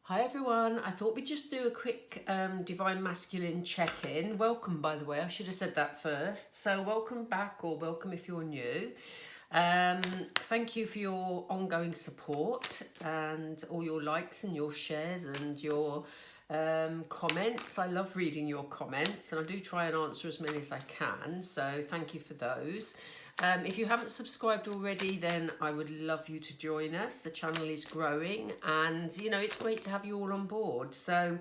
Hi everyone, I thought we'd just do a quick Divine Masculine check-in. Welcome, by the way, I should have said that first. So welcome back, or welcome if you're new. Thank you for your ongoing support and all your likes and your shares and your comments. I love reading your comments and I do try and answer as many as I can, so thank you for those. If you haven't subscribed already, then I would love you to join us. The channel is growing and, you know, it's great to have you all on board. So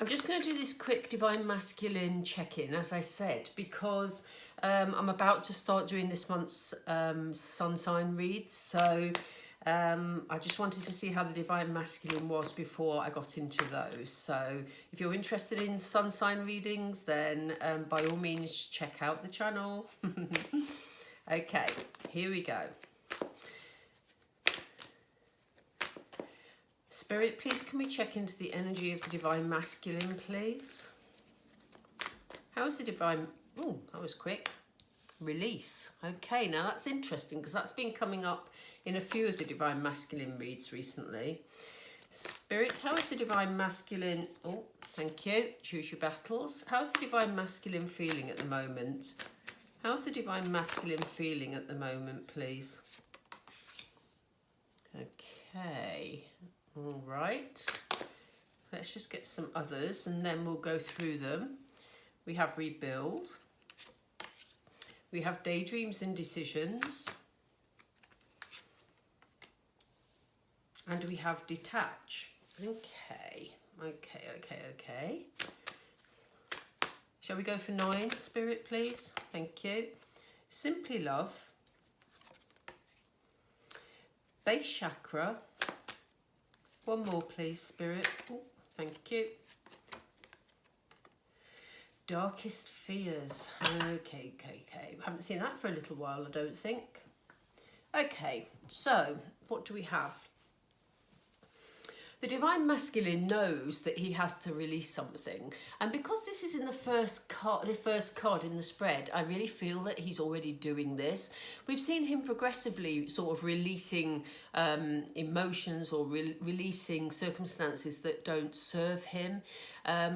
I'm just going to do this quick Divine Masculine check-in, as I said, because I'm about to start doing this month's sun sign reads. So I just wanted to see how the Divine Masculine was before I got into those. So if you're interested in sun sign readings, then by all means check out the channel. Okay, here we go. Spirit, please can we check into the energy of the Divine Masculine, please? How is the Divine... Oh, that was quick. Release. Okay, now that's interesting because that's been coming up in a few of the Divine Masculine reads recently. Spirit, how is the Divine Masculine... Oh, thank you. Choose your battles. How's the Divine Masculine feeling at the moment? How's the Divine Masculine feeling at the moment, please? Okay, all right. Let's just get some others and then we'll go through them. We have rebuild. We have daydreams and decisions. And we have detach. Okay. Shall we go for 9, Spirit, please? Thank you. Simply love. Base chakra. One more, please, Spirit. Oh, thank you. Darkest fears. Okay. I haven't seen that for a little while, I don't think. Okay, so what do we have? The Divine Masculine knows that he has to release something, and because this is in the first card in the spread, I really feel that he's already doing this. We've seen him progressively sort of releasing emotions or releasing circumstances that don't serve him,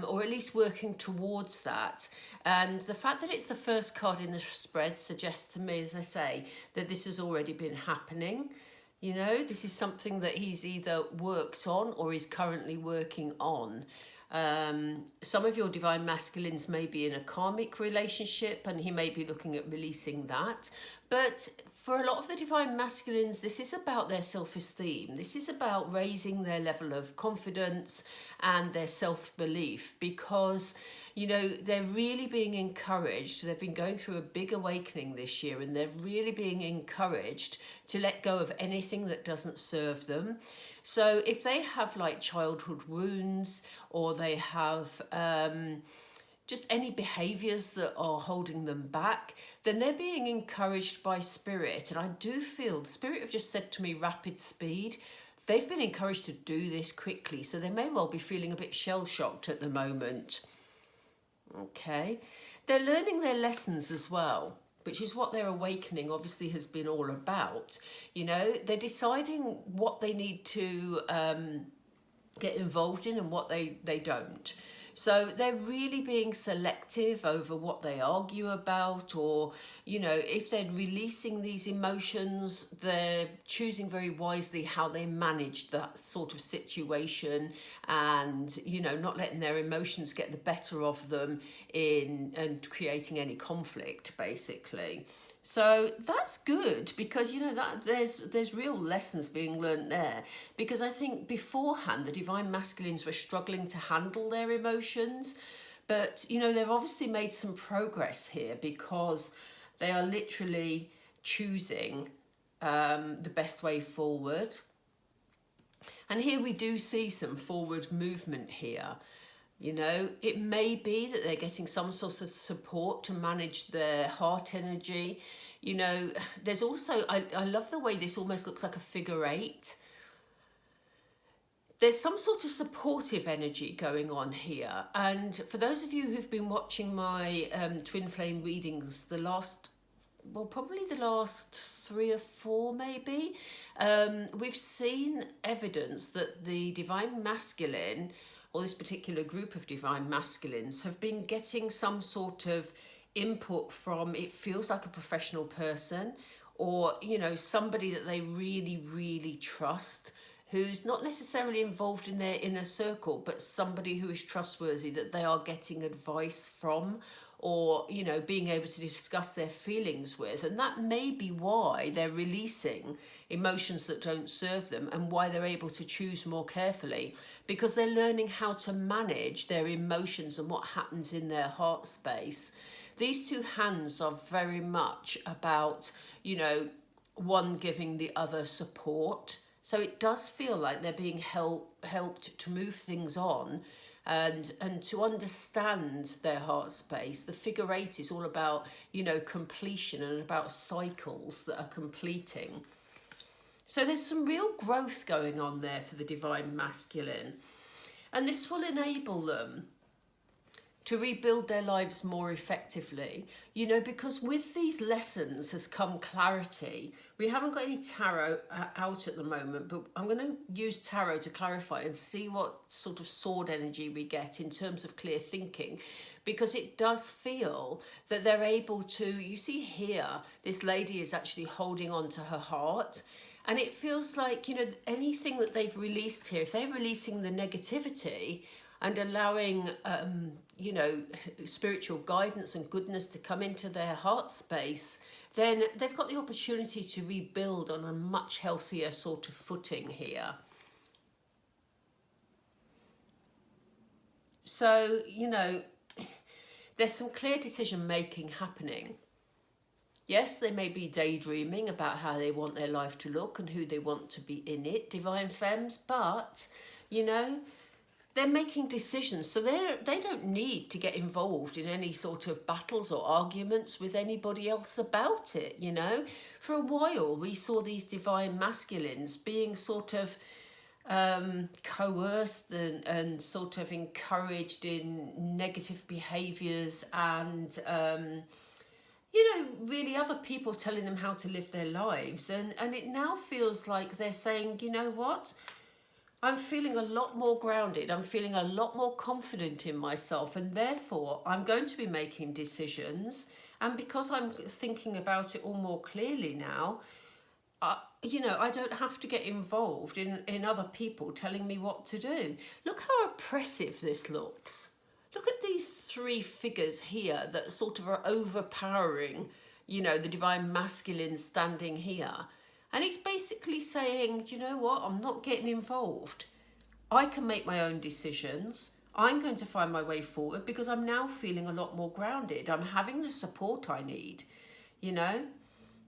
or at least working towards that. And the fact that it's the first card in the spread suggests to me, as I say, that this has already been happening. You know, this is something that he's either worked on or is currently working on. Some of your Divine Masculines may be in a karmic relationship and he may be looking at releasing that. But for a lot of the Divine Masculines, this is about their self-esteem. This is about raising their level of confidence and their self-belief because, you know, they're really being encouraged. They've been going through a big awakening this year and they're really being encouraged to let go of anything that doesn't serve them. So if they have like childhood wounds or they have just any behaviours that are holding them back, then they're being encouraged by Spirit. And I do feel the Spirit have just said to me rapid speed. They've been encouraged to do this quickly, so they may well be feeling a bit shell-shocked at the moment. Okay, they're learning their lessons as well, which is what their awakening obviously has been all about. You know, they're deciding what they need to get involved in and what they don't. So they're really being selective over what they argue about, or, you know, if they're releasing these emotions, they're choosing very wisely how they manage that sort of situation and, you know, not letting their emotions get the better of them and creating any conflict, basically. So that's good because, you know, that there's real lessons being learned there, because I think beforehand the Divine Masculines were struggling to handle their emotions, but, you know, they've obviously made some progress here because they are literally choosing the best way forward. And here we do see some forward movement here. You know, it may be that they're getting some sort of support to manage their heart energy. You know, there's also, I love the way this almost looks like a figure 8. There's some sort of supportive energy going on here. And for those of you who've been watching my twin flame readings the last well, probably the last 3 or 4 maybe, we've seen evidence that the divine masculine, or this particular group of divine masculines, have been getting some sort of input from, it feels like a professional person, or, you know, somebody that they really, really trust, who's not necessarily involved in their inner circle, but somebody who is trustworthy, that they are getting advice from, or, you know, being able to discuss their feelings with. And that may be why they're releasing emotions that don't serve them, and why they're able to choose more carefully, because they're learning how to manage their emotions and what happens in their heart space. These two hands are very much about, you know, one giving the other support. So it does feel like they're being helped to move things on, and to understand their heart space. The figure 8 is all about, you know, completion, and about cycles that are completing. So there's some real growth going on there for the divine masculine. And this will enable them to rebuild their lives more effectively, you know, because with these lessons has come clarity. We haven't got any tarot out at the moment, but I'm going to use tarot to clarify and see what sort of sword energy we get in terms of clear thinking, because it does feel that they're able to, you see here, this lady is actually holding on to her heart. And it feels like, you know, anything that they've released here, if they're releasing the negativity and allowing, you know, spiritual guidance and goodness to come into their heart space, then they've got the opportunity to rebuild on a much healthier sort of footing here. So, you know, there's some clear decision making happening. Yes, they may be daydreaming about how they want their life to look and who they want to be in it, divine femmes, but, you know, they're making decisions, so they don't need to get involved in any sort of battles or arguments with anybody else about it, you know. For a while, we saw these divine masculines being sort of coerced and sort of encouraged in negative behaviours, and, you know, really other people telling them how to live their lives. And it now feels like they're saying, you know what? I'm feeling a lot more grounded. I'm feeling a lot more confident in myself, and therefore I'm going to be making decisions. And because I'm thinking about it all more clearly now, you know, I don't have to get involved in other people telling me what to do. Look how oppressive this looks. Look at these 3 figures here that sort of are overpowering, you know, the divine masculine standing here. And it's basically saying, do you know what? I'm not getting involved. I can make my own decisions. I'm going to find my way forward because I'm now feeling a lot more grounded. I'm having the support I need, you know.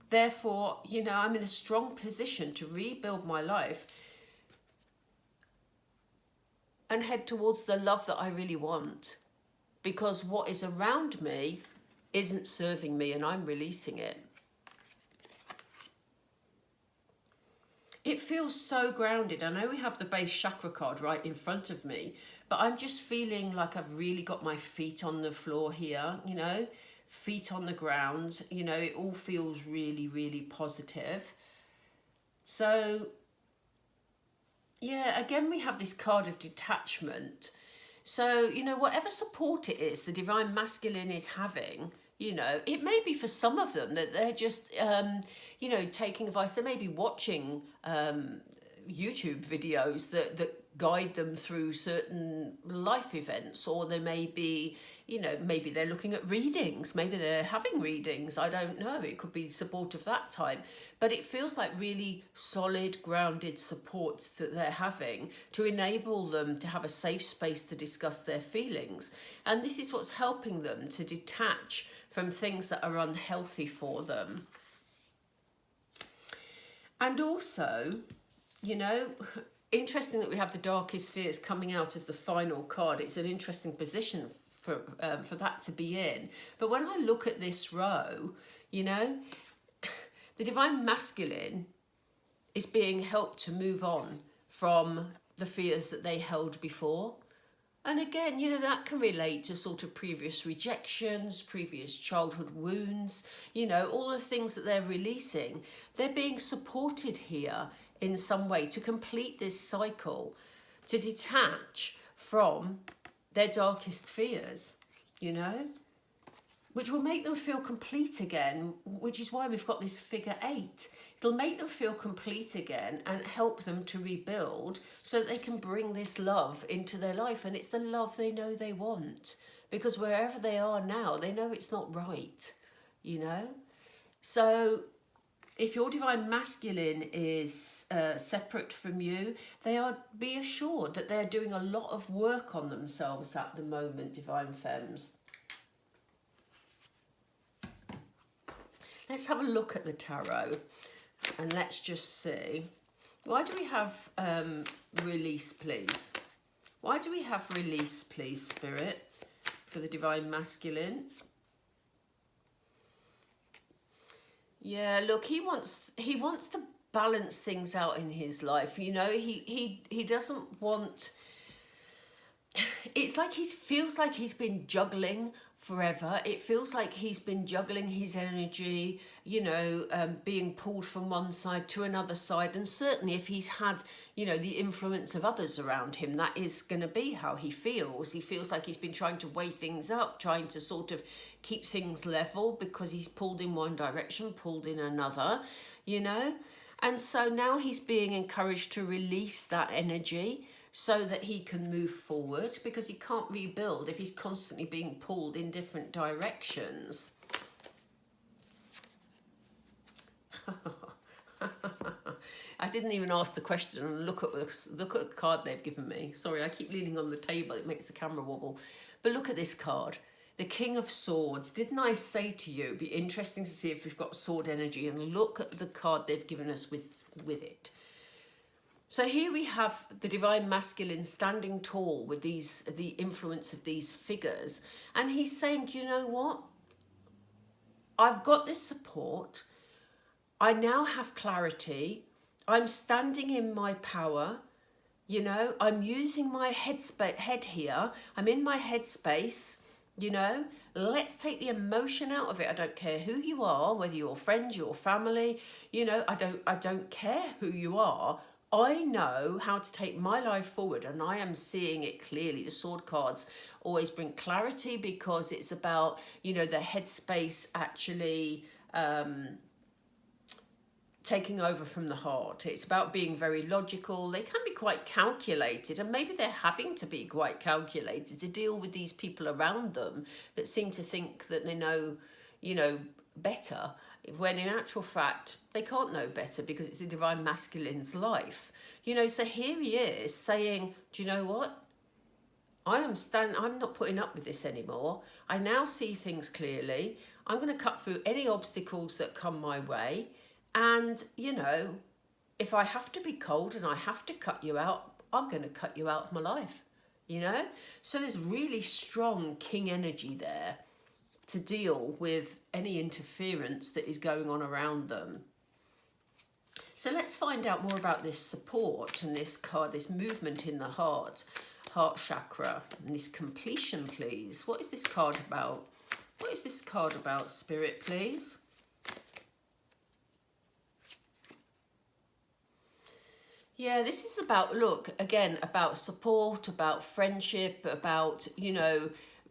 Therefore, you know, I'm in a strong position to rebuild my life and head towards the love that I really want. Because what is around me isn't serving me, and I'm releasing it. It feels so grounded. I know we have the base chakra card right in front of me, but I'm just feeling like I've really got my feet on the floor here, you know, feet on the ground. You know, it all feels really, really positive. So, yeah, again, we have this card of detachment. So, you know, whatever support it is the divine masculine is having, you know, it may be for some of them that they're just, you know, taking advice. They may be watching YouTube videos that guide them through certain life events, or they may be, you know, maybe they're looking at readings, maybe they're having readings, I don't know, it could be support of that type, but it feels like really solid, grounded support that they're having to enable them to have a safe space to discuss their feelings. And this is what's helping them to detach from things that are unhealthy for them. And also, you know, interesting that we have the darkest fears coming out as the final card. It's an interesting position for that to be in. But when I look at this row, you know, the divine masculine is being helped to move on from the fears that they held before. And again, you know, that can relate to sort of previous rejections, previous childhood wounds, you know, all the things that they're releasing. They're being supported here in some way to complete this cycle, to detach from their darkest fears, you know, which will make them feel complete again, which is why we've got this figure 8. It'll make them feel complete again and help them to rebuild so that they can bring this love into their life. And it's the love they know they want, because wherever they are now, they know it's not right, you know. So if your divine masculine is separate from you, be assured that they're doing a lot of work on themselves at the moment, divine femmes. Let's have a look at the tarot and let's just see. Why do we have release, please? Why do we have release, please, Spirit, for the divine masculine? Yeah, look, he wants to balance things out in his life. You know, he doesn't want. It's like he feels like he's been juggling forever. It feels like he's been juggling his energy, you know, being pulled from one side to another side. And certainly if he's had, you know, the influence of others around him, that is going to be how he feels. He feels like he's been trying to weigh things up, trying to sort of keep things level because he's pulled in one direction, pulled in another, you know. And so now he's being encouraged to release that energy so that he can move forward, because he can't rebuild if he's constantly being pulled in different directions. I didn't even ask the question and look at the card they've given me. Sorry, I keep leaning on the table. It makes the camera wobble. But look at this card. The King of Swords. Didn't I say to you, it'd be interesting to see if we've got sword energy, and look at the card they've given us with it. So here we have the divine masculine standing tall with the influence of these figures. And he's saying, do you know what? I've got this support. I now have clarity. I'm standing in my power. You know, I'm using my head here. I'm in my headspace. You know, let's take the emotion out of it. I don't care who you are, whether you're friends, your family, you know, I don't care who you are. I know how to take my life forward, and I am seeing it clearly. The sword cards always bring clarity because it's about, you know, the headspace actually taking over from the heart. It's about being very logical. They can be quite calculated, and maybe they're having to be quite calculated to deal with these people around them that seem to think that they know, you know, better, when in actual fact they can't know better, because it's the divine masculine's life, you know. So here he is saying, do you know what, I'm not putting up with this anymore. I now see things clearly. I'm going to cut through any obstacles that come my way, and you know, if I have to be cold and I have to cut you out, I'm going to cut you out of my life, you know. So there's really strong king energy there to deal with any interference that is going on around them. So let's find out more about this support and this card, this movement in the heart chakra, and this completion, please. What is this card about? What is this card about, Spirit, please? Yeah, this is about, look, again, about support, about friendship, about, you know,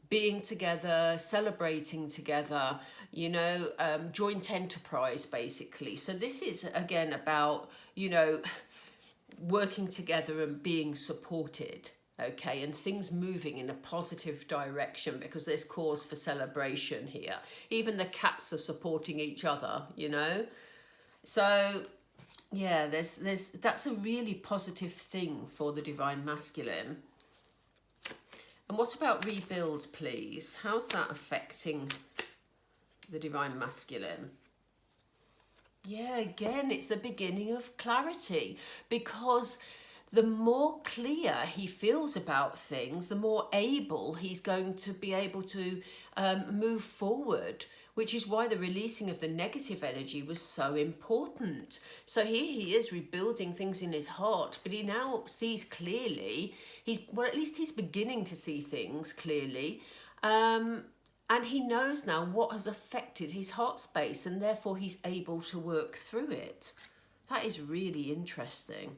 being together, celebrating together, you know, joint enterprise, basically. So this is, again, about, you know, working together and being supported, okay, and things moving in a positive direction, because there's cause for celebration here. Even the cats are supporting each other, you know. So yeah, that's a really positive thing for the divine masculine. And what about rebuild, please? How's that affecting the divine masculine? Yeah, again, it's the beginning of clarity, because the more clear he feels about things, the more able he's going to be able to move forward which is why the releasing of the negative energy was so important. So here he is rebuilding things in his heart, but he now sees clearly. At least he's beginning to see things clearly. And he knows now what has affected his heart space, and therefore he's able to work through it. That is really interesting.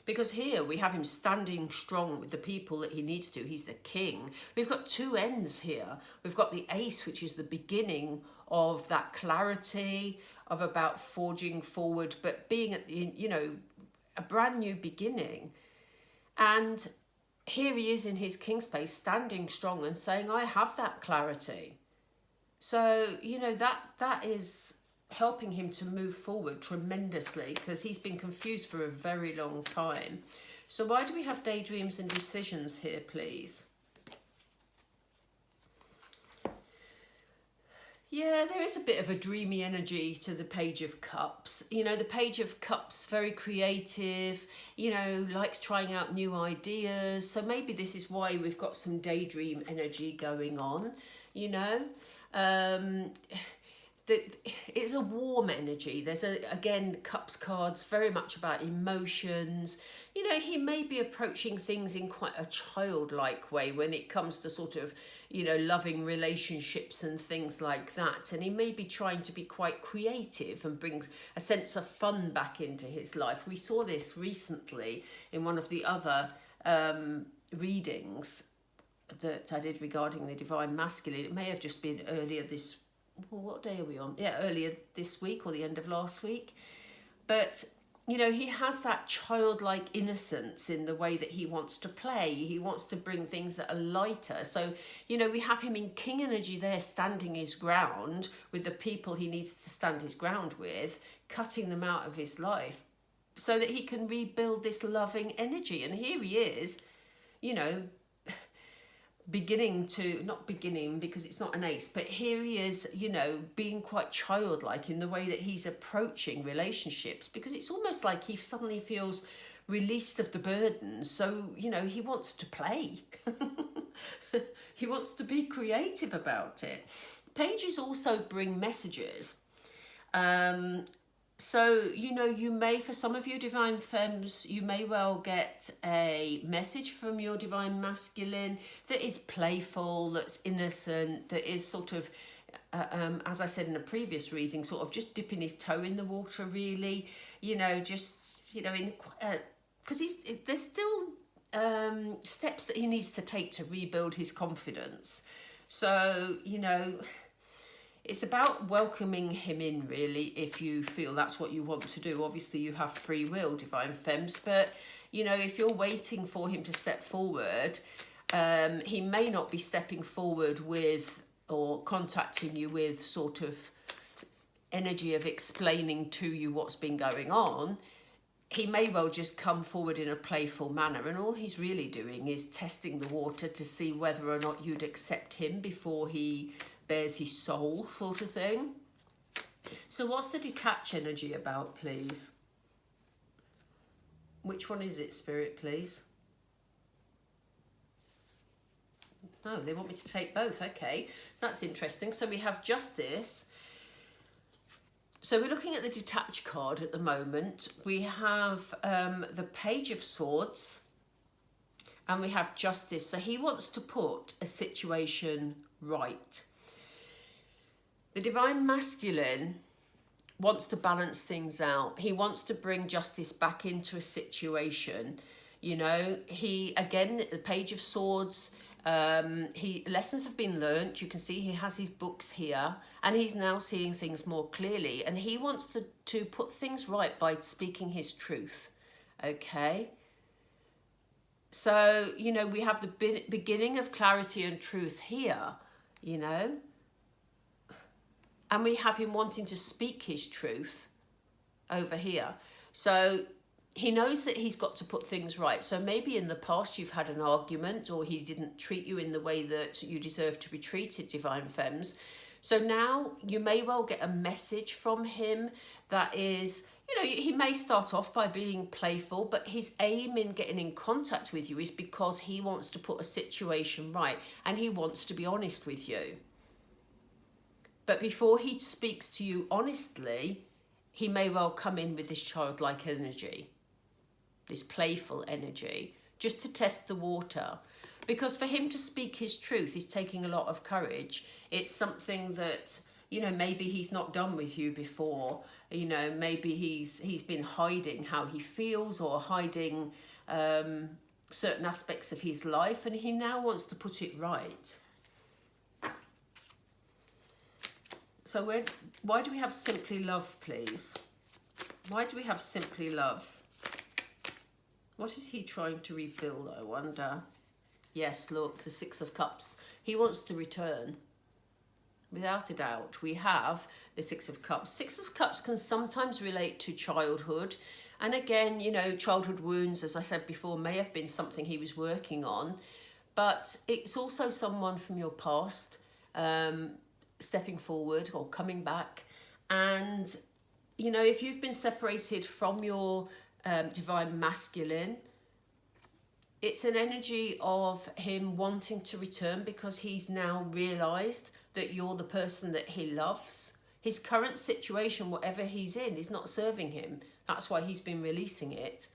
Because here we have him standing strong with the people that he needs to. He's the king. We've got two ends here. We've got the ace, which is the beginning of that clarity, of about forging forward, but being at the, a brand new beginning. And here he is in his king space, standing strong and saying, I have that clarity. So, that is helping him to move forward tremendously, because he's been confused for a very long time. So why do we have daydreams and decisions here, please? Yeah, there is a bit of a dreamy energy to the Page of Cups. The Page of Cups, very creative, likes trying out new ideas. So maybe this is why we've got some daydream energy going on, It's a warm energy. There's again, Cups cards, very much about emotions. He may be approaching things in quite a childlike way when it comes to sort of, loving relationships and things like that. And he may be trying to be quite creative and brings a sense of fun back into his life. We saw this recently in one of the other readings that I did regarding the Divine Masculine. It may have just been earlier this what day are we on? Yeah, earlier this week or the end of last week. But, he has that childlike innocence in the way that he wants to play. He wants to bring things that are lighter. So, we have him in king energy there, standing his ground with the people he needs to stand his ground with, cutting them out of his life so that he can rebuild this loving energy. And here he is, not beginning because it's not an ace, but here he is, being quite childlike in the way that he's approaching relationships, because it's almost like he suddenly feels released of the burden. So, he wants to play. He wants to be creative about it. Pages also bring messages. So, you may, for some of you Divine Fems, you may well get a message from your Divine Masculine that is playful, that's innocent, that is sort of, as I said in a previous reading, sort of just dipping his toe in the water, really, because there's still steps that he needs to take to rebuild his confidence. So, it's about welcoming him in, really, if you feel that's what you want to do. Obviously, you have free will, Divine Fems, but, if you're waiting for him to step forward, he may not be stepping forward with or contacting you with sort of energy of explaining to you what's been going on. He may well just come forward in a playful manner, and all he's really doing is testing the water to see whether or not you'd accept him before he bears his soul, sort of thing. So what's the detach energy about, please? Which one is it, Spirit, please? No, they want me to take both. Okay, that's interesting. So we have Justice. So we're looking at the detach card at the moment. We have the Page of Swords and we have Justice. So he wants to put a situation right. The Divine Masculine wants to balance things out. He wants to bring justice back into a situation. He, again, the Page of Swords, lessons have been learnt. You can see he has his books here and he's now seeing things more clearly, and he wants to put things right by speaking his truth. Okay? So, we have the beginning of clarity and truth here, and we have him wanting to speak his truth over here. So he knows that he's got to put things right. So maybe in the past you've had an argument, or he didn't treat you in the way that you deserve to be treated, Divine Fems. So now you may well get a message from him that is, he may start off by being playful, but his aim in getting in contact with you is because he wants to put a situation right and he wants to be honest with you. But before he speaks to you honestly, he may well come in with this childlike energy, this playful energy, just to test the water. Because for him to speak his truth is taking a lot of courage. It's something that, you know, maybe he's not done with you before. You know, maybe he's been hiding how he feels, or hiding certain aspects of his life, and he now wants to put it right. So why do we have simply love, please? Why do we have simply love? What is he trying to rebuild, I wonder? Yes, look, the Six of Cups. He wants to return. Without a doubt, we have the Six of Cups. Six of Cups can sometimes relate to childhood. And again, you know, childhood wounds, as I said before, may have been something he was working on. But it's also someone from your past stepping forward or coming back. And, you know, if you've been separated from your divine masculine, it's an energy of him wanting to return because he's now realised that you're the person that he loves. His current situation, whatever he's in, is not serving him. That's why he's been releasing it.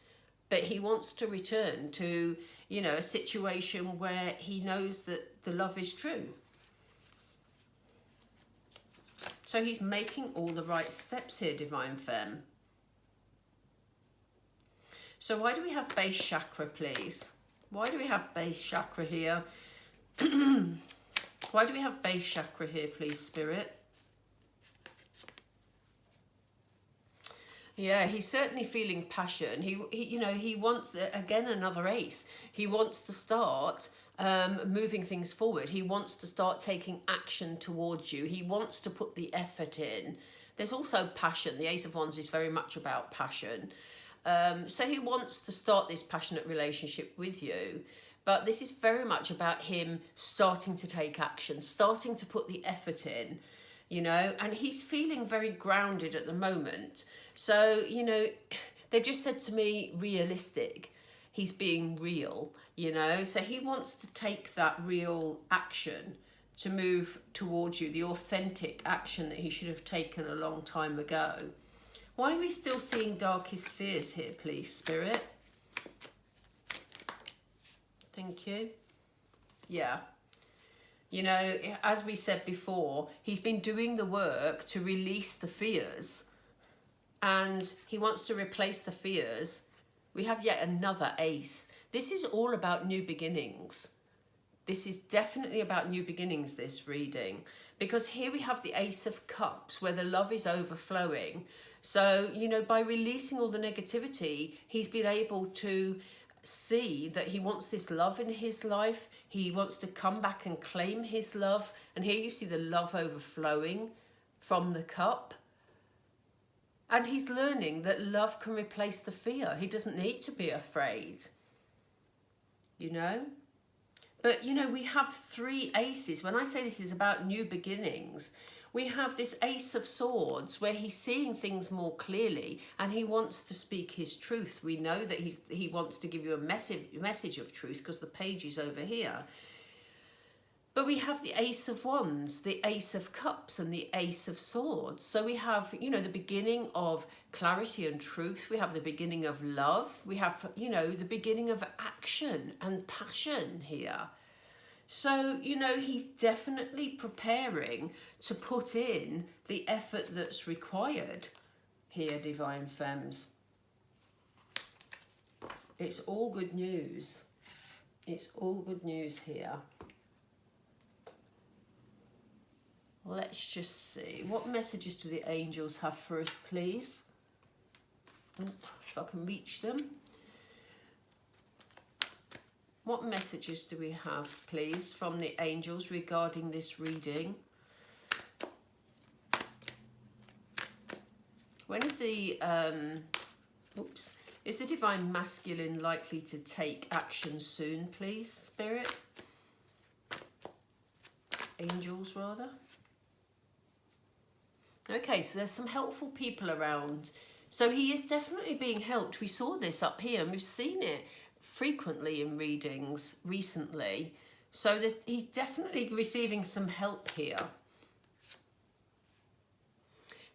But he wants to return to, you know, a situation where he knows that the love is true. So he's making all the right steps here, Divine Femme. So why do we have base chakra, please? Why do we have base chakra here? Why do we have base chakra here, please, Spirit? Yeah, he's certainly feeling passion. He you know, he wants, again, another ace. He wants to start moving things forward. He wants to start taking action towards you. He wants to put the effort in. There's also passion. The Ace of Wands is very much about passion. So he wants to start this passionate relationship with you. But this is very much about him starting to take action, starting to put the effort in, you know, and he's feeling very grounded at the moment. So, you know, they just said to me, realistic. He's being real, you know, so he wants to take that real action to move towards you, the authentic action that he should have taken a long time ago. Why are we still seeing darkest fears here, please, Spirit? Thank you. Yeah. You know, as we said before, he's been doing the work to release the fears. And he wants to replace the fears. We have yet another ace. This is all about new beginnings. This is definitely about new beginnings, this reading. Because here we have the Ace of Cups, where the love is overflowing. So, you know, by releasing all the negativity, he's been able to see that he wants this love in his life. He wants to come back and claim his love. And here you see the love overflowing from the cup. And he's learning that love can replace the fear. He doesn't need to be afraid, you know. But, you know, we have three aces. When I say this is about new beginnings, we have this Ace of Swords where he's seeing things more clearly and he wants to speak his truth. We know that he wants to give you a message of truth because the page is over here. But we have the Ace of Wands, the Ace of Cups and the Ace of Swords. So we have, you know, the beginning of clarity and truth. We have the beginning of love. We have, you know, the beginning of action and passion here. So, you know, he's definitely preparing to put in the effort that's required here, Divine Femmes. It's all good news. It's all good news here. Let's just see. What messages do the angels have for us, please? If I can reach them. What messages do we have, please, from the angels regarding this reading? When is the... is the Divine Masculine likely to take action soon, please, Spirit? Angels, rather. Okay, so there's some helpful people around. So he is definitely being helped. We saw this up here and we've seen it frequently in readings recently. So he's definitely receiving some help here.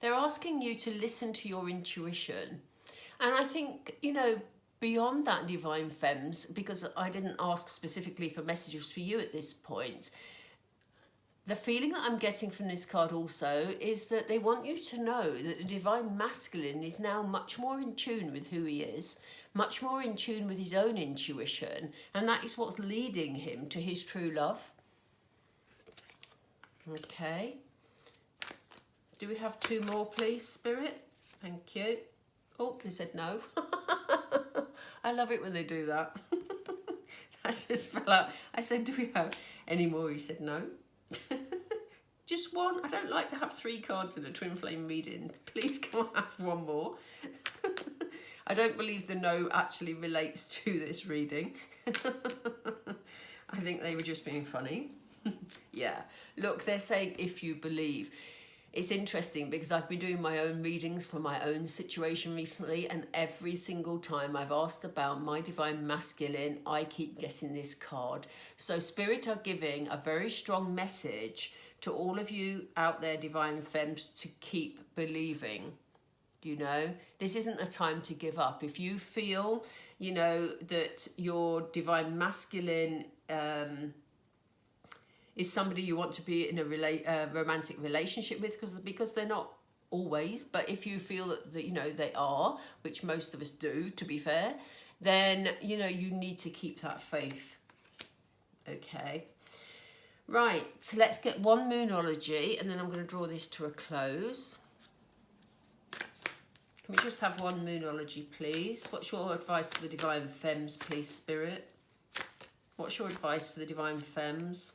They're asking you to listen to your intuition. And I think, you know, beyond that, Divine Fems, because I didn't ask specifically for messages for you at this point, the feeling that I'm getting from this card also is that they want you to know that the Divine Masculine is now much more in tune with who he is, much more in tune with his own intuition, and that is what's leading him to his true love. Okay. Do we have 2 more, please, Spirit? Thank you. Oh, they said no. I love it when they do that. I just fell out. I said, do we have any more? He said no. Just 1. I don't like to have 3 cards in a twin flame reading. Please can I have 1 more? I don't believe the no actually relates to this reading. I think they were just being funny. Yeah. Look, they're saying if you believe. It's interesting because I've been doing my own readings for my own situation recently, and every single time I've asked about my Divine Masculine, I keep getting this card. So Spirit are giving a very strong message to all of you out there, Divine Fems, to keep believing. You know, this isn't a time to give up. If you feel, you know, that your Divine Masculine is somebody you want to be in a romantic relationship with, because they're not always, but if you feel that you know they are, which most of us do, to be fair, then you know you need to keep that faith. Okay, right, so let's get 1 Moonology and then I'm going to draw this to a close. Can we just have 1 Moonology, please? What's your advice for the Divine Fems, please, Spirit? What's your advice for the Divine Fems?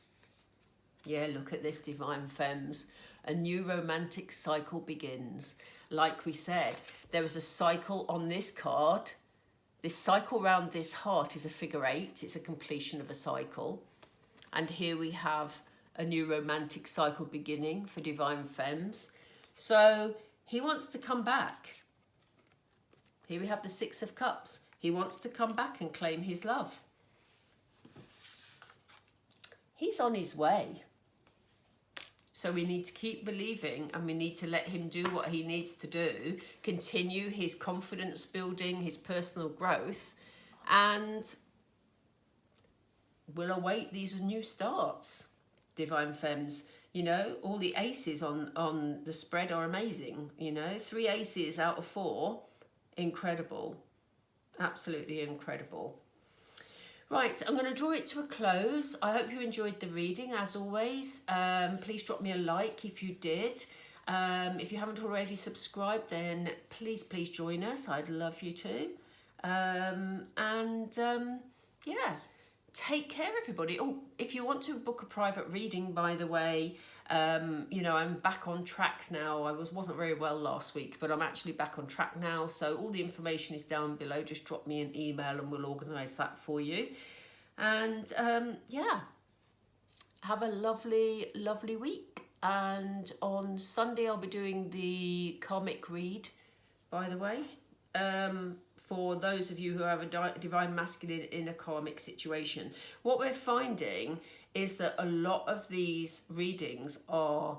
Yeah, look at this, Divine Fems. A new romantic cycle begins. Like we said, there is a cycle on this card. This cycle round this heart is a figure 8. It's a completion of a cycle. And here we have a new romantic cycle beginning for Divine Fems. So he wants to come back. Here we have the 6 of Cups. He wants to come back and claim his love. He's on his way. So we need to keep believing, and we need to let him do what he needs to do, continue his confidence building, his personal growth, and we'll await these new starts, Divine Fems. You know, all the aces on the spread are amazing. You know, 3 aces out of 4, incredible, absolutely incredible. Right, I'm going to draw it to a close. I hope you enjoyed the reading, as always. Please drop me a like if you did. If you haven't already subscribed, then please join us. I'd love you to. Yeah, take care, everybody. Oh, if you want to book a private reading, by the way, you know, I'm back on track now. I wasn't very well last week, but I'm actually back on track now. So all the information is down below. Just drop me an email and we'll organise that for you. And yeah, have a lovely, lovely week. And on Sunday, I'll be doing the karmic read, by the way, for those of you who have a Divine Masculine in a karmic situation. What we're finding is that a lot of these readings are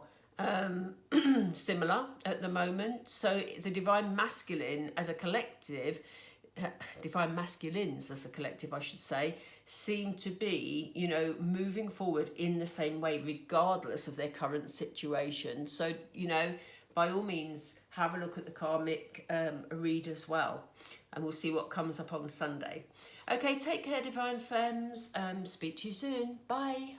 similar at the moment. So the Divine Masculine as a collective, Divine Masculines as a collective, I should say, seem to be, you know, moving forward in the same way, regardless of their current situation. So, you know, by all means, have a look at the karmic read as well. And we'll see what comes up on Sunday. Okay, take care, Divine Fems. Speak to you soon. Bye.